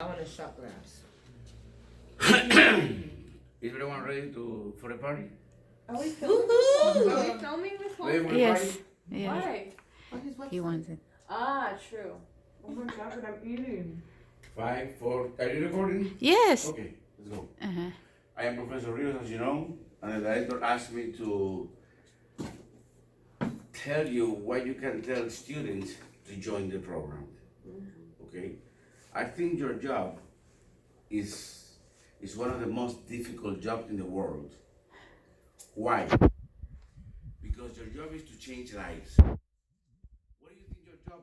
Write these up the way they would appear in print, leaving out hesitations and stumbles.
I want a shot glass. Is everyone ready for the party? Are we filming this Woohoo! one? Are we filming this Ready one? for the Yes. party? Yeah. Why? On his website. He wants it. Ah, true. Oh my god, but I'm eating. 5, 4. Are you recording? Yes. Okay, let's go. Uh-huh. I am Professor Rios, as you know, and the director asked me to tell you what you can tell students to join the program. Okay? I think your job is one of the most difficult jobs in the world. Why? Because your job is to change lives. What do you think your job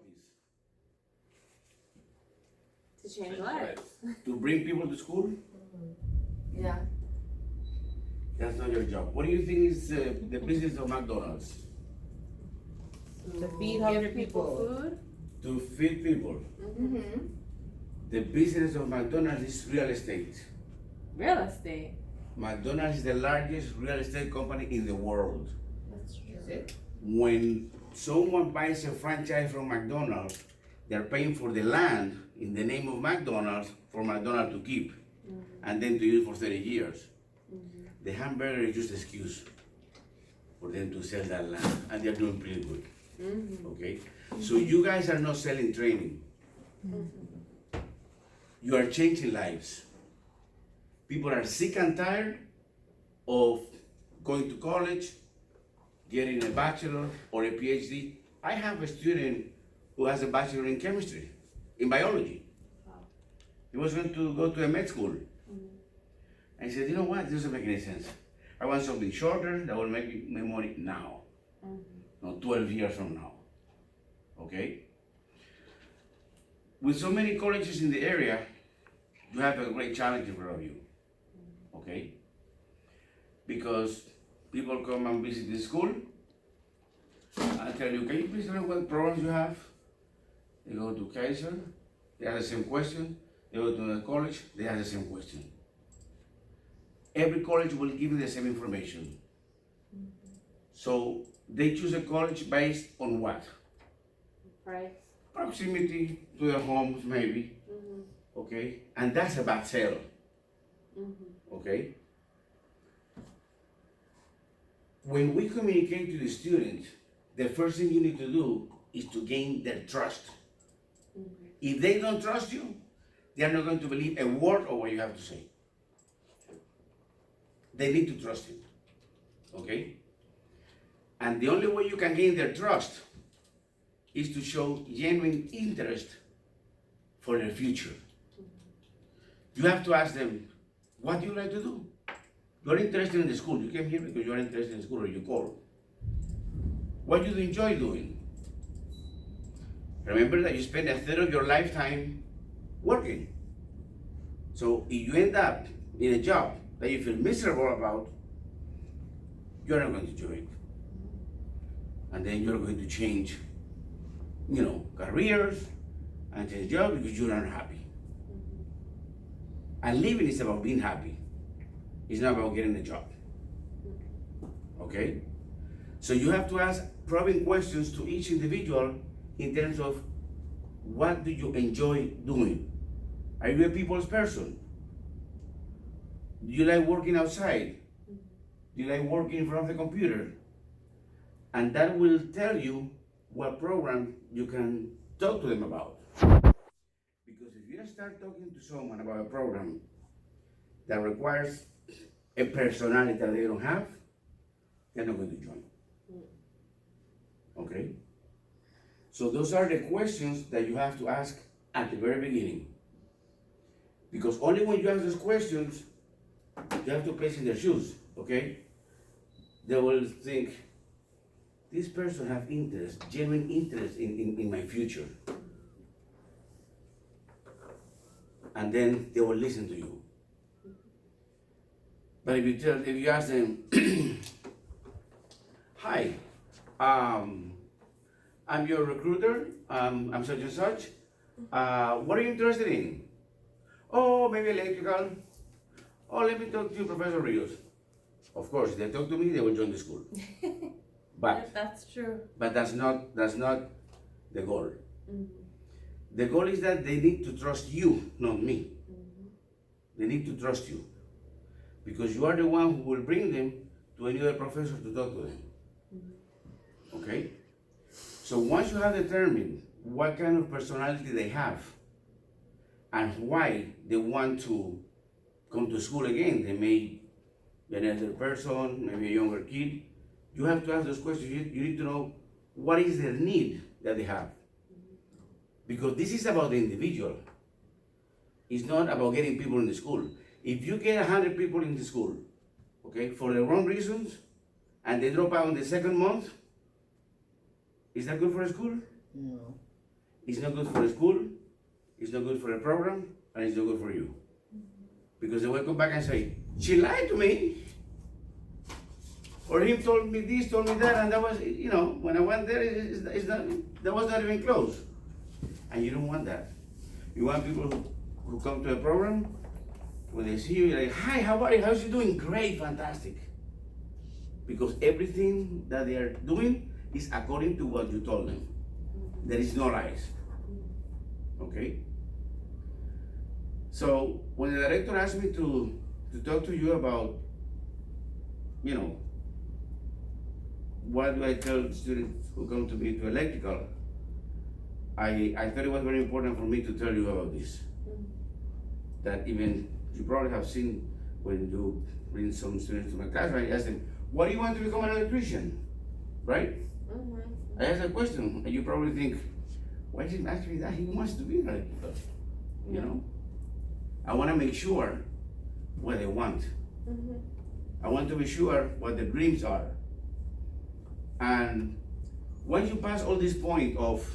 is? To change lives. To bring people to school? Yeah. That's not your job. What do you think is the business of McDonald's? To feed hungry Give people people. food. To feed people. Mm-hmm. The business of McDonald's is real estate. Real estate. McDonald's is the largest real estate company in the world. That's true. Is it? When someone buys a franchise from McDonald's, they're paying for the land in the name of McDonald's for McDonald's to keep and then to use for 30 years. The hamburger is just an excuse for them to sell that land, and they're doing pretty good. Okay? So you guys are not selling training. You are changing lives. People are sick and tired of going to college, getting a bachelor or a PhD. I have a student who has a bachelor in chemistry, in biology. He was going to go to a med school. And he said, you know what, this doesn't make any sense. I want something shorter that will make me money now, not 12 years from now. Okay? With so many colleges in the area, you have a great challenge in front of you. Okay? Because people come and visit the school and tell you, can you please tell me what programs you have? They go to Kaiser, they ask the same question. They go to the college, they ask the same question. Every college will give you the same information. So they choose a college based on what? Price. Proximity to their homes, maybe. Okay? And that's a bad sale. Okay? When we communicate to the students, the first thing you need to do is to gain their trust. If they don't trust you, they are not going to believe a word of what you have to say. They need to trust you. Okay? And the only way you can gain their trust is to show genuine interest for their future. You have to ask them, what do you like to do? You're interested in the school. You came here because you're interested in school or you called. What do you enjoy doing? Remember that you spend a third of your lifetime working. So if you end up in a job that you feel miserable about, you're not going to enjoy it. And then you're going to change, careers and change jobs because you're not happy. And living is about being happy. It's not about getting a job. Okay? So you have to ask probing questions to each individual in terms of what do you enjoy doing? Are you a people's person? Do you like working outside? Do you like working in front of the computer? And that will tell you what program you can talk to them about. Because if you start talking to someone about a program that requires a personality that they don't have, they're not going to join. Okay? So those are the questions that you have to ask at the very beginning. Because only when you ask those questions, you have to place in their shoes, okay? They will think, this person has interest, genuine interest in my future. And then they will listen to you. But if you ask them, hi, I'm your recruiter, I'm such and such. What are you interested in? Oh, maybe electrical. Oh, let me talk to you, Professor Rios. Of course, if they talk to me, they will join the school. But That's true. that's not the goal. The goal is that they need to trust you, not me. They need to trust you. Because you are the one who will bring them to any other professor to talk to them. Okay? So once you have determined what kind of personality they have and why they want to come to school again, they may be an elder person, maybe a younger kid, you have to ask those questions. You need to know what is their need that they have. Because this is about the individual. It's not about getting people in the school. If you get 100 people in the school, okay, for the wrong reasons, and they drop out in the second month, is that good for a school? No. It's not good for a school, it's not good for a program, and it's not good for you. Because they will come back and say, she lied to me. Or him told me this, told me that, and that was, you know, when I went there, it's not, that was not even close. And you don't want that. You want people who come to a program, when they see you, you're like, hi, how are you? How's you doing? Great, fantastic. Because everything that they are doing is according to what you told them. There is no lies. Okay? So when the director asked me to talk to you about, you know, what do I tell students who come to me to electrical, I thought it was very important for me to tell you about this. That even, you probably have seen when you bring some students to my class, right? I ask them, what do you want to become an electrician? Right? I ask a question, and you probably think, why did he ask me that? He wants to be an electrical. You know? I want to make sure what they want. I want to be sure what the dreams are. And once you pass all this point of,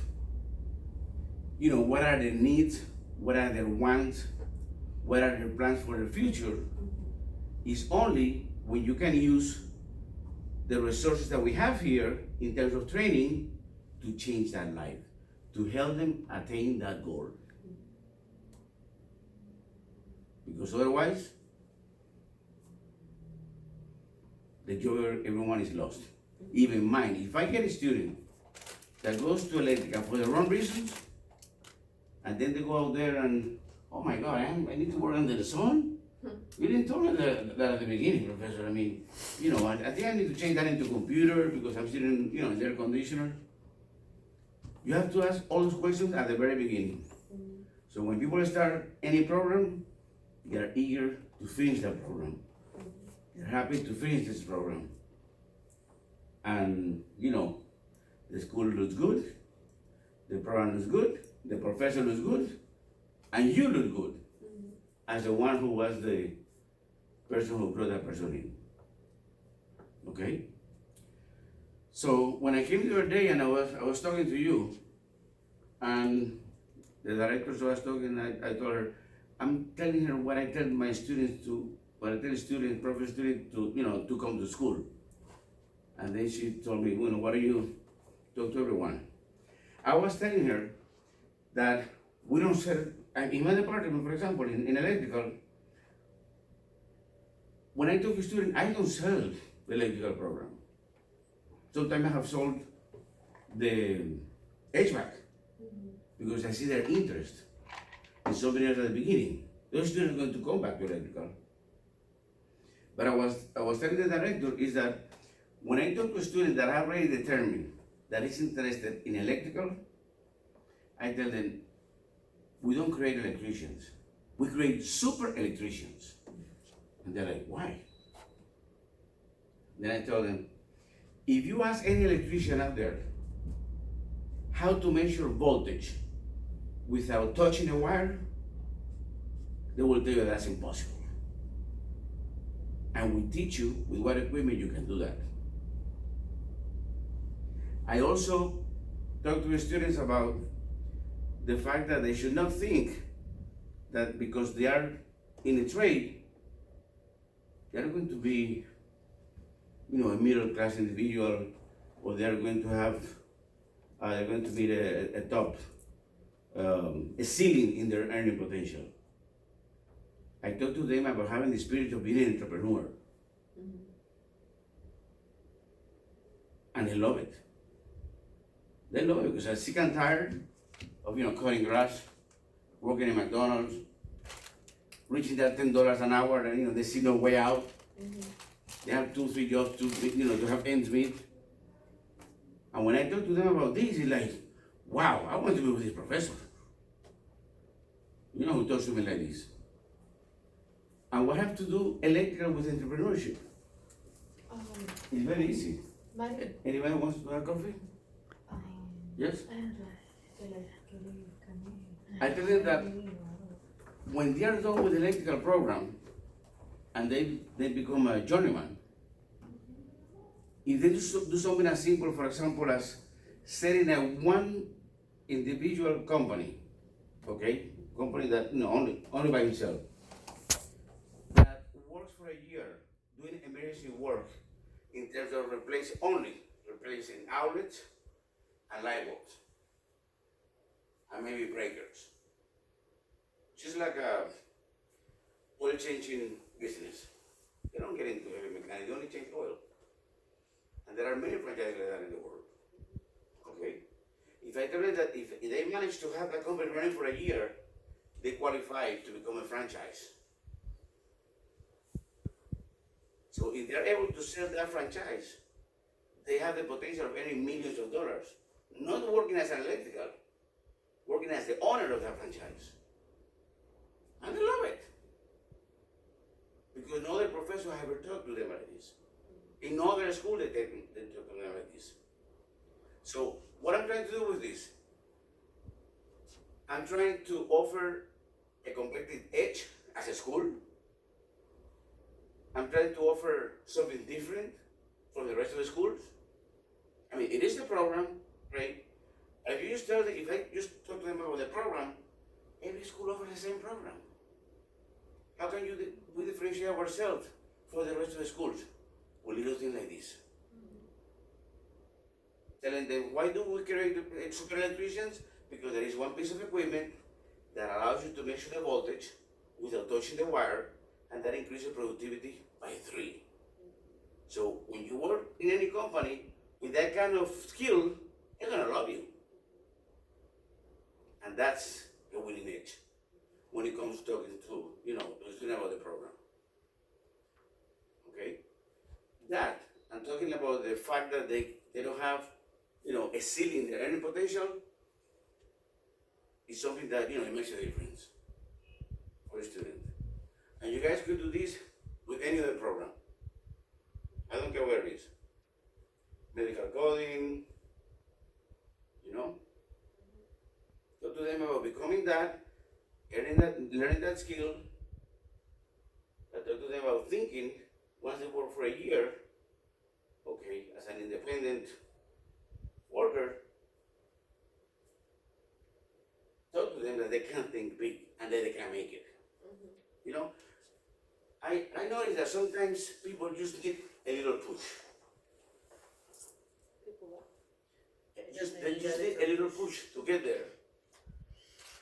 you know, what are their needs, what are their wants, what are their plans for the future, is only when you can use the resources that we have here in terms of training to change that life, to help them attain that goal. Because otherwise, the joy of everyone is lost. Even mine. If I get a student that goes to electrical for the wrong reasons, and then they go out there and, oh my God, I need to work under the sun? You didn't tell me that at the beginning, Professor. I mean, you know, I think I need to change that into computer because I'm sitting, you know, in the air conditioner. You have to ask all those questions at the very beginning. So when people start any program, they're eager to finish that program. They're happy to finish this program. And, you know, the school looks good, the program looks good, the professor looks good, and you look good as the one who was the person who brought that person in. Okay? So when I came the other day and I was talking to you, and the director was talking, I told her, I'm telling her what I tell my students to, what I tell students, professor students to, you know, to come to school. And then she told me, you know, what do you talk to everyone? I was telling her that we don't sell, in my department, for example, in electrical, when I talk to students, I don't sell the electrical program. Sometimes I have sold the HVAC because I see their interest in something else at the beginning. Those students are going to come back to electrical. But I was telling the director is that when I talk to a student that I already determined that is interested in electrical, I tell them, we don't create electricians. We create super electricians. And they're like, why? Then I tell them, if you ask any electrician out there how to measure voltage without touching a wire, they will tell you that's impossible. And we teach you with what equipment you can do that. I also talk to the students about the fact that they should not think that because they are in a trade, they're going to be, you know, a middle class individual, or they're going to have, they're going to be a top, a ceiling in their earning potential. I talk to them about having the spirit of being an entrepreneur. And they love it. They love it because I'm sick and tired of, cutting grass, working in McDonald's, reaching that $10 an hour, and, they see no way out. They have 2, 3 jobs to have ends meet. And when I talk to them about this, it's like, wow, I want to be with this professor. Who talks to me like this. And we have to do electrical with entrepreneurship. It's very easy. Mario, Anybody wants to have coffee? Yes? I tell them that when they are done with the electrical program and they become a journeyman, if they do something as simple, for example, as setting a one individual company, okay, company that only by himself, that works for a year doing emergency work in terms of replacing outlets and light bulbs and maybe breakers. Just like a oil changing business. They don't get into heavy mechanics, they only change oil. And there are many franchises like that in the world. Okay? If I tell you that if they manage to have that company running for a year, they qualify to become a franchise. So if they're able to sell that franchise, they have the potential of earning millions of dollars. Not working as an electrical, working as the owner of that franchise. And they love it. Because no other professor have ever talked to them like this. In no other school they talk to them like this. So what I'm trying to do with this, I'm trying to offer a competitive edge as a school. I'm trying to offer something different from the rest of the schools. I mean, it is the program, right? If you just tell them, if I just talk to them about the program, every school offers the same program. How can we differentiate ourselves for the rest of the schools with little things like this? Telling them, why do we create super electricians? Because there is one piece of equipment that allows you to measure the voltage without touching the wire, and that increases productivity by 3. So when you work in any company with that kind of skill, they're gonna love you. And that's the winning edge when it comes to talking to, the student about the program. Okay? That, I'm talking about the fact that they don't have, a ceiling in their earning potential, is something that, it makes a difference for a student. And you guys could do this with any other program. I don't care where it is. Medical coding, Talk to them about becoming that, learning that skill. Talk to them about thinking once they work for a year, okay, as an independent worker. Talk to them that they can think big and that they can make it. I notice that sometimes people just need a little push. They just need a little push to get there.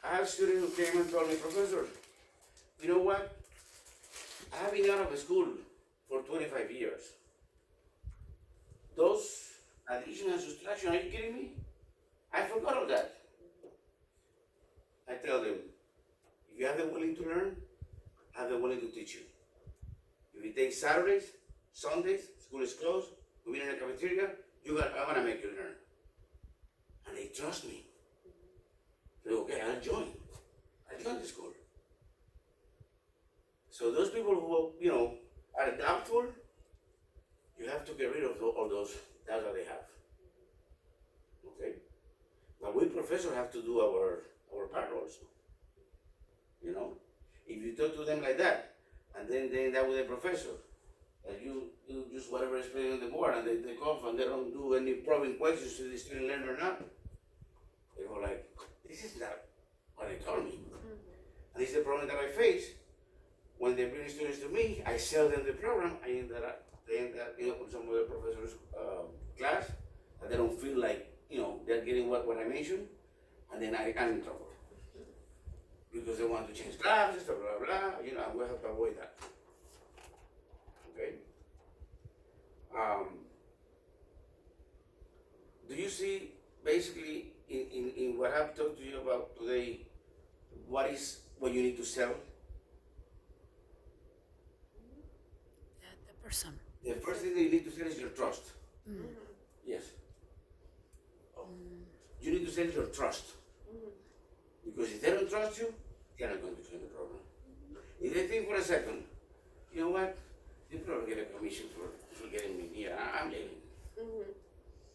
I have students who came and told me, Professor, you know what? I have been out of school for 25 years. Those addition and subtraction, are you kidding me? I forgot all that. I tell them, if you have the willing to learn, I have the willing to teach you. If you take Saturdays, Sundays, school is closed, we've been in the cafeteria, I'm gonna make you learn. And they trust me. Say, okay, I'll join the school. So those people who, are doubtful, you have to get rid of all those doubts that they have. Okay? But we professors have to do our part also. If you talk to them like that, and then they end up with a professor, and you do just whatever is playing on the board, and they take off and they don't do any probing questions to the student learn or not, they go like, this is not what they told me. And this is the problem that I face. When they bring students to me, I sell them the program, they end up with some other professor's class, and they don't feel like, they're getting what I mentioned, and then I'm in trouble. Because they want to change classes, blah, blah, blah, and we have to avoid that. Okay? Do you see basically in what I've talked to you about today, what is what you need to sell? The person. The first thing that you need to sell is your trust. Yes. You need to sell your trust. Because if they don't trust you, they're not going to solve the problem. If they think for a second, you know what? They probably get a commission for getting me here. I'm leaving.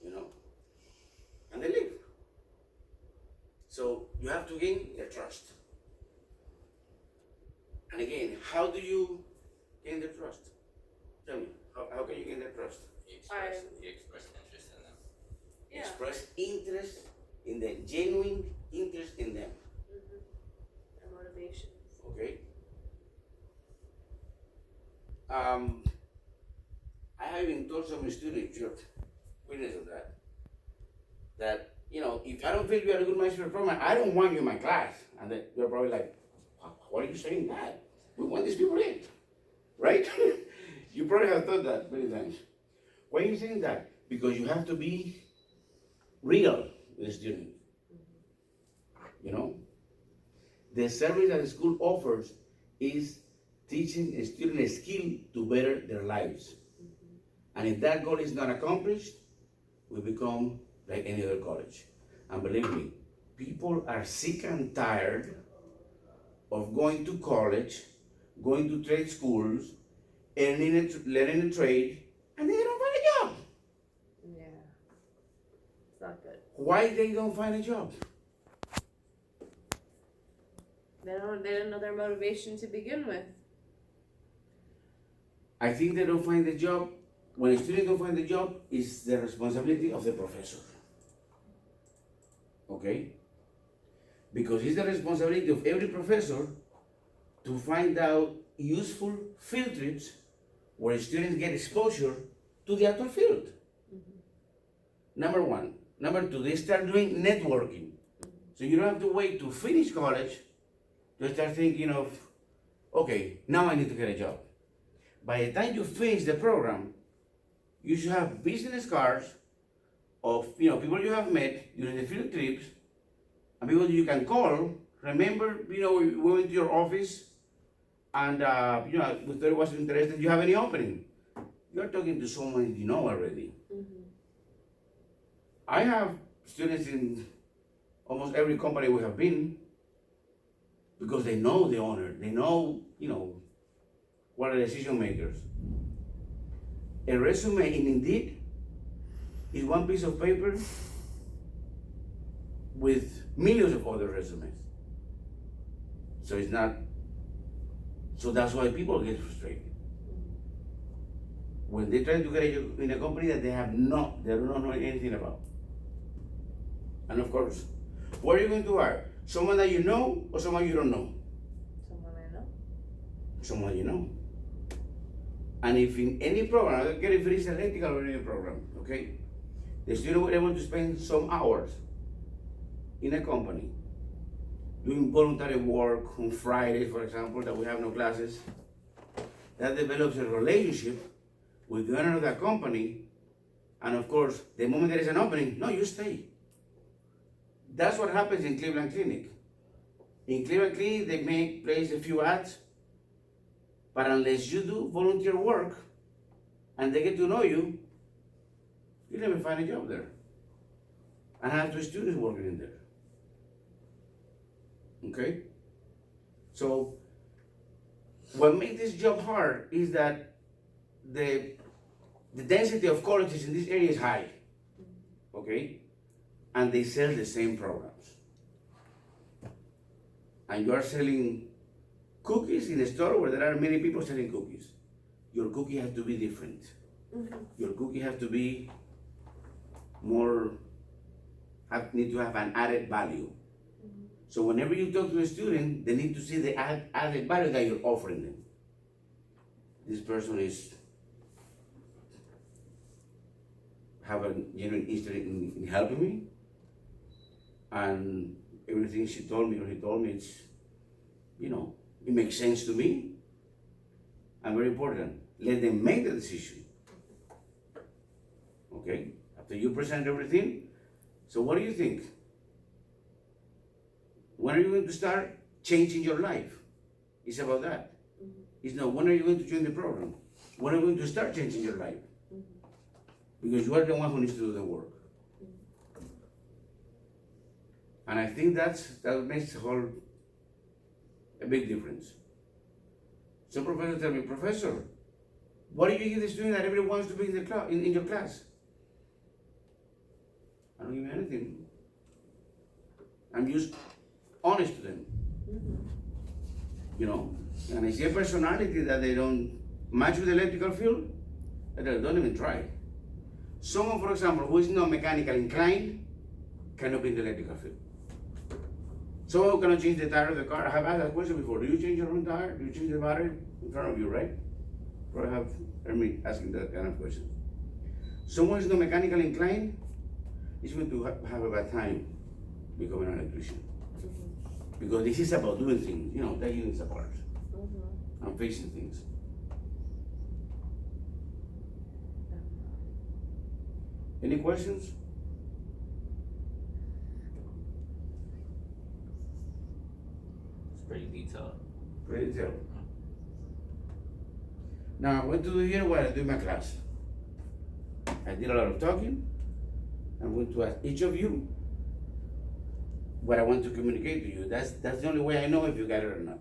You know? And they leave. So you have to gain their trust. And again, how do you gain their trust? Tell me, how can you gain their trust? You express interest in them. Yeah. Express interest in them, genuine interest in them. Their motivations. Okay? I have even told some students, you're witness of that, you know, if I don't feel you're a good match for the program, I don't want you in my class. And then you're probably like, why are you saying that? We want these people in, right? You probably have thought that many times. Why are you saying that? Because you have to be real with the student. You know? The service that the school offers is teaching a student a skill to better their lives. And if that goal is not accomplished, we become like any other college. And believe me, people are sick and tired of going to college, going to trade schools, learning a trade, and they don't find a job. Yeah. It's not good. Why they don't find a job? They don't know their motivation to begin with. I think they don't find the job. When a student don't find the job, it's the responsibility of the professor. Okay? Because it's the responsibility of every professor to find out useful field trips where students get exposure to the actual field. Number one. Number two, they start doing networking. So you don't have to wait to finish college to start thinking of, okay, now I need to get a job. By the time you finish the program, you should have business cards of people you have met during the field trips and people you can call. Remember, we went to your office and we thought it was interested. You have any opening? You're talking to someone you know already. I have students in almost every company we have been because they know the owner. They know, what are the decision makers. A resume in Indeed is one piece of paper with millions of other resumes. So that's why people get frustrated. When they try to get a job in a company that they don't know anything about. And of course, what are you going to hire? Someone that you know or someone you don't know? Someone I know. Someone you know. And if in any program, I don't care if it is electrical or any program, okay? The student will be able to spend some hours in a company doing voluntary work on Fridays, for example, that we have no classes. That develops a relationship with the owner of that company. And of course, the moment there is an opening, no, you stay. That's what happens in Cleveland Clinic. In Cleveland Clinic, they may place a few ads, but unless you do volunteer work and they get to know you, you never find a job there. And I have 2 students working in there. Okay? So, what makes this job hard is that the density of colleges in this area is high. Okay? And they sell the same programs. And you are selling cookies in a store where there are many people selling cookies. Your cookie has to be different. Your cookie has to be need to have an added value. So whenever you talk to a student, they need to see the added value that you're offering them. This person have a genuine interest in helping me, and everything she told me or he told me, it makes sense to me. And very important, let them make the decision. Okay? After you present everything, so what do you think? When are you going to start changing your life? It's about that. It's not when are you going to join the program? When are you going to start changing your life? Because you are the one who needs to do the work. And I think that makes a big difference. Some professors tell me, Professor, what do you give the student that everyone wants to be in the class, in your class? I don't give anything. I'm just honest to them. You know, and I see a personality that they don't match with the electrical field, that they don't even try. Someone, for example, who is not mechanically inclined, cannot be in the electrical field. Someone who cannot change the tire of the car. I have asked that question before. Do you change your own tire? Do you change the battery? In front of you, right? Or I have heard me asking that kind of question. Someone who is not mechanically inclined is going to have a bad time becoming an electrician. Because this is about doing things, you know, taking things apart and fixing things. Any questions? It's pretty detailed. Pretty detailed. Now, what to do here while I do my class? I did a lot of talking. I'm going to ask each of you what I want to communicate to you. That's the only way I know if you got it or not.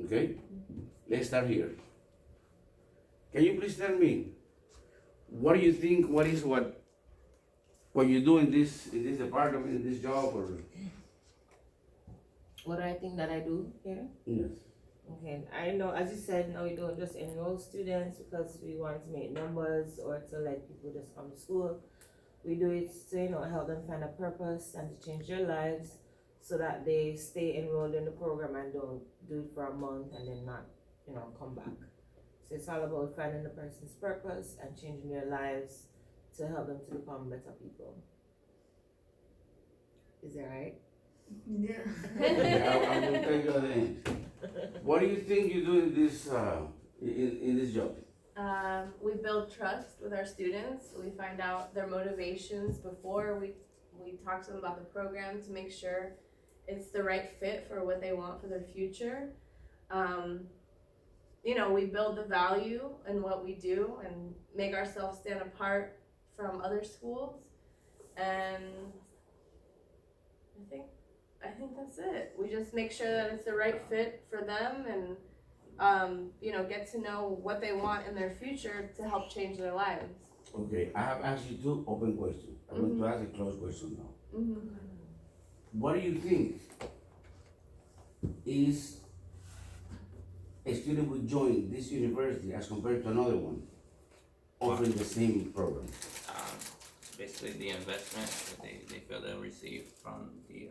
Okay? Let's start here. Can you please tell me, what do you think, what you do in this department, in this job, or? What do I think that I do here? Yes. Okay, I know, as you said, no, we don't just enroll students because we want to make numbers or to let people just come to school. We do it to, help them find a purpose and to change their lives so that they stay enrolled in the program and don't do it for a month and then not, come back. So it's all about finding the person's purpose and changing their lives to help them to become better people. Is that right? Yeah. Yeah, I will take your name. What do you think you do in this in this job? We build trust with our students. We find out their motivations before we talk to them about the program to make sure it's the right fit for what they want for their future. We build the value in what we do and make ourselves stand apart from other schools. And I think that's it. We just make sure that it's the right fit for them and get to know what they want in their future to help change their lives. Okay, I have asked you two open questions. I'm going to ask a closed question now. What do you think is a student would join this university as compared to another one offering the same program? Basically the investment that they feel they'll receive from the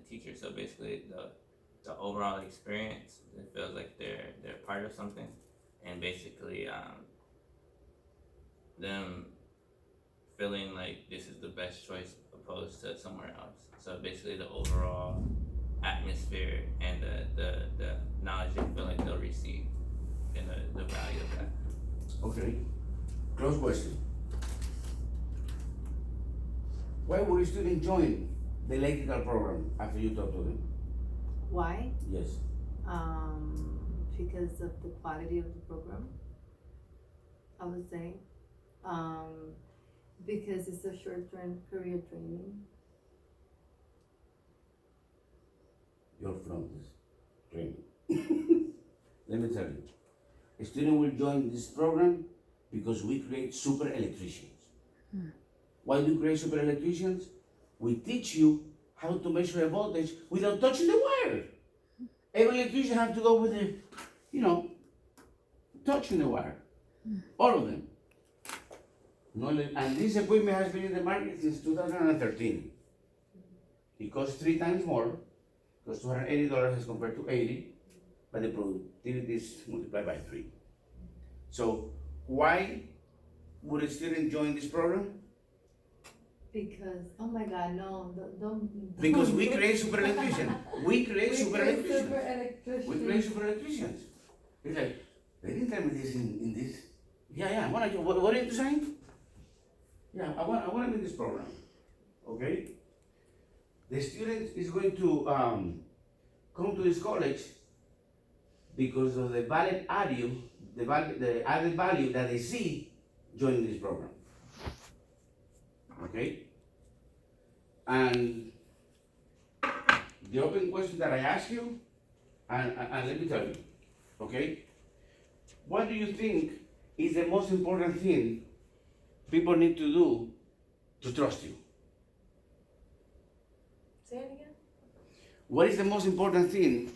teacher. So basically the overall experience, it feels like they're part of something, and basically them feeling like this is the best choice opposed to somewhere else. So basically the overall atmosphere and the knowledge they feel like they'll receive and the value of that. Okay, closed question. Why would a student join the electrical program after you talk to them? Why? Yes. Because of the quality of the program, I would say. Because it's a short-term career training. You're from this training. Let me tell you, a student will join this program because we create super electricians. Why do we create super electricians? We teach you how to measure a voltage without touching the wire. Every electrician has to go with the, touching the wire. All of them. And this equipment has been in the market since 2013. It costs 3 times more. It costs $280 as compared to $80, but the productivity is multiplied by 3. So why would a student join this program? Because, oh my God, no, don't. Because we create super electricians. We create super electricians. Super electricians. We create super electricians. It's like, they didn't tell me this in this. Yeah, what are you saying? Yeah, I want to be in this program. Okay? The student is going to come to this college because of the valid value, the added value that they see joining this program. Okay? And the open question that I ask you, and let me tell you, okay? What do you think is the most important thing people need to do to trust you? Say it again. What is the most important thing